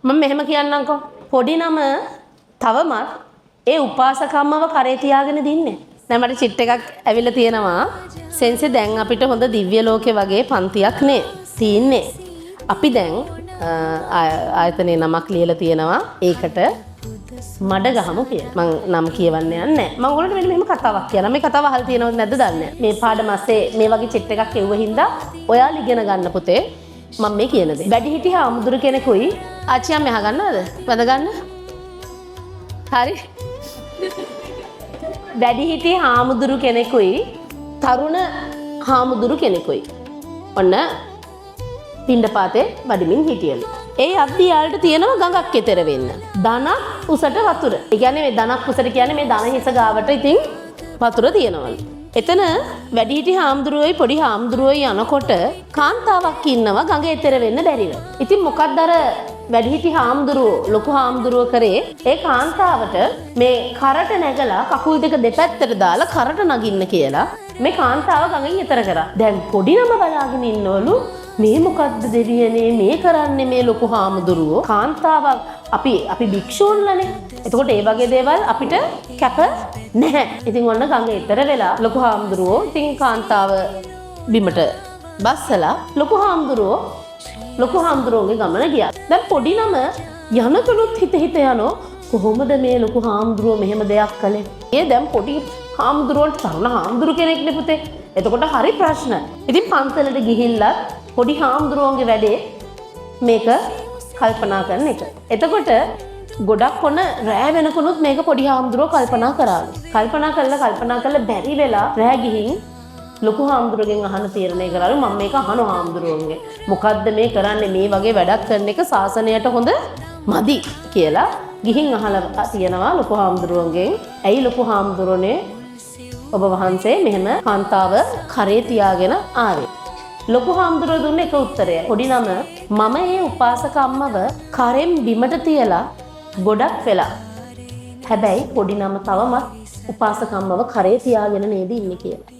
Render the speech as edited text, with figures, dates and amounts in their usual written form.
මම මෙහෙම කියන්නම්කෝ. පොඩි නම තවමත් ඒ උපාසකම්මව කරේ තියාගෙන දින්නේ. දැන් මට චිට් එකක් ඇවිල්ලා තියෙනවා. සෙන්සේ දැන් අපිට හොඳ දිව්‍ය ලෝකේ වගේ පන්තියක් නේ තියෙන්නේ. අපි දැන් ආයතනයේ නමක් ලියලා තියෙනවා. ඒකට මඩ ගහමු කියලා. මම නම් කියවන්න යන්නේ නැහැ. මම ඔයගොල්ලන්ට මෙන්න මෙහෙම කතාවක් කියනවා. මේ කතාව අහලා තියෙනවද නැද්ද දන්නේ නැහැ. මේ පාඩම ASCII මේ වගේ චිට් එකක් එව්ව හින්දා ඔයාලා ඉගෙන ගන්න පුතේ. මම මේ කියන දේ. වැඩිහිටි හාමුදුරු කෙනෙකුයි ආච්චියා මෙහා ගන්නවද? වැඳ ගන්න. හරි. වැඩිහිටි හාමුදුරු කෙනෙකුයි තරුණ හාමුදුරු කෙනෙකුයි. ඔන්න පිණ්ඩපාතේ වඩිමින් හිටියලු. ඒ අද්දි යාලට තියෙනවා ගඟක් එතර වෙන්න. ධනක් උසට වතුර. ඒ කියන්නේ මේ ධනක් උසට කියන්නේ මේ ධන හිස ගාවට ඉතින් වතුර තියෙනවලු. එතන වැඩිහිටි හාමුදුරුවෝයි පොඩි හාමුදුරුවෝයි යනකොට කාන්තාවක් ඉන්නවා ගඟ එතර වෙන්න බැරිව. ඉතින් මොකක්ද අර වැඩිහිටි හාමුදුරුවෝ ලොකු හාමුදුරුවෝ කරේ ඒ කාන්තාවට මේ කරට නැගලා කකුල් දෙක දෙපැත්තට දාලා කරට නගින්න කියලා මේ කාන්තාව ගඟෙන් එතර කරා. දැන් පොඩි නම බලාගෙන ඉන්නවලු මේ මොකද්ද දෙවියනේ මේ කරන්නේ මේ ලොකු හාමුදුරුවෝ කාන්තාවක් අපි භික්ෂූන්ලනේ. එතකොට ඒ වගේ දේවල් අපිට කැප නැහැ. ඉතින් ඔන්න ගඟ එතර වෙලා ලොකු හාමුදුරුවෝ ඉතින් කාන්තාව බිමට බස්සලා ලොකු හාමුදුරුවෝගේ ගමන ගියා. දැන් පොඩි නම යනතුරුත් හිත යනෝ කොහොමද මේ ලොකු හාමුදුරුවෝ මෙහෙම දෙයක් කළේ? ඒ දැන් පොඩි හාමුදුරුවන්ට තරුණ හාමුදුරු කෙනෙක් නේ පුතේ. එතකොට හරි ප්‍රශ්න. ඉතින් පන්සලට ගිහිල්ලා පොඩි හාමුදුරුවන්ගේ වැඩේ මේක කල්පනා කරන එක. එතකොට ගොඩක් ඔන්න රෑ වෙනකොනුත් මේක පොඩි හාමුදුරුවෝ කල්පනා කරාලු. කල්පනා කරලා බැරි වෙලා රෑ ගිහින් ලොකු හාමුදුරුවගෙන් අහන්න තීරණය කරාලු මම මේක අහනවා හාමුදුරුවන්ගෙන්. මොකද්ද මේ කරන්නේ මේ වගේ වැඩක් කරන එක ශාසනයට හොඳ මදි කියලා ගිහින් අහලා තියෙනවා ලොකු හාමුදුරුවන්ගෙන්. ඇයි ලොකු හාමුදුරනේ ඔබ වහන්සේ මෙහෙම කාන්තාව කරේ තියාගෙන ආවේ? ලොකු හාමුදුරුවෝ දුන්න එක උත්තරය. පොඩි නම මම මේ උපාසක අම්මව කරෙන් බිමට තියලා ගොඩක් වෙලා. හැබැයි පොඩි නම තවමත් උපාසක අම්මව කරේ තියාගෙන නේද ඉන්නේ කියලා.